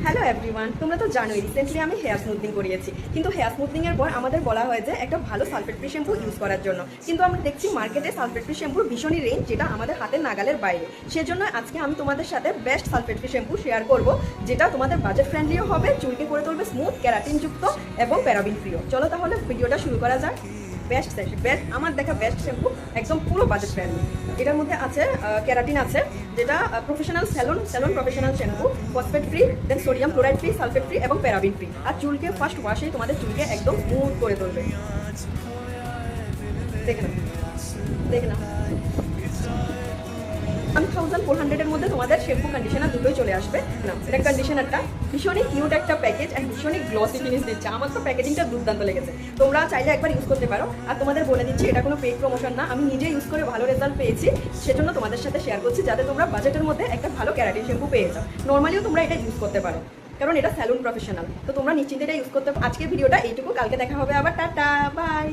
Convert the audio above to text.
Hello everyone, তোমরা তো জানোই রিসেন্টলি আমি হেয়ার স্মুথনিং করিয়েছি। কিন্তু হেয়ার স্মুথনিংয়ের পর আমাদের বলা হয় যে একটা ভালো সালফেট ফ্রি শ্যাম্পু ইউজ করার জন্য, কিন্তু আমরা দেখছি মার্কেটে সালফেট ফ্রি শ্যাম্পুর ভীষণই রেঞ্জ, যেটা আমাদের হাতের নাগালের বাইরে। সেজন্য আজকে আমি তোমাদের সাথে best sulphate free shampoo share করব, যেটা তোমাদের বাজেট ফ্রেন্ডলিও হবে, চুলকে করে তুলবে স্মুথ, ক্যারাটিনযুক্ত এবং প্যারাবিন ফ্রিও। চলো তাহলে ভিডিওটা শুরু করা যাক। বেস্ট আমার দেখা বেস্ট শ্যাম্পু, একদম পুরো বাজেট ফ্রেন্ডলি। এটার মধ্যে আছে ক্যারাটিন আছে, যেটা professional salon professional shampoo, phosphate free, then sodium chloride free, sulphate free এবং প্যারাবিন ফ্রি। আর চুলকে ফার্স্ট ওয়াশেই তোমাদের চুলকে একদম স্মুথ করে তুলবে। দেখে না 1400 মধ্যে তোমাদের শ্যাম্পু কন্ডিশনার দুটোই চলে আসবে। না, এটা কন্ডিশনারটা ভীষণই কিউট একটা প্যাকেজ অ্যান্ড ভীষণই গ্লসি ফিনিশ দিচ্ছে। আমার তো প্যাকেজিংটা দুর্দান্ত লেগেছে। তোমরা চাইলে একবার ইউজ করতে পারো। আর তোমাদের বলে দিচ্ছি, এটা কোনো পেইড প্রমোশন না, আমি নিজে ইউজ করে ভালো রেজাল্ট পেয়েছি, সেজন্য তোমাদের সাথে শেয়ার করছি, যাতে তোমরা বাজেটের মধ্যে একটা ভালো ক্যারাটিন শ্যাম্পু পেয়ে যাও। নর্মালিও তোমরা এটা ইউজ করতে পারো, কারণ এটা স্যালুন প্রফেশনাল। তো তোমরা নিশ্চিন্তে এটা ইউজ করতে। আজকের ভিডিওটা এইটুকু, কালকে দেখা হবে আবার। Ta-ta, by.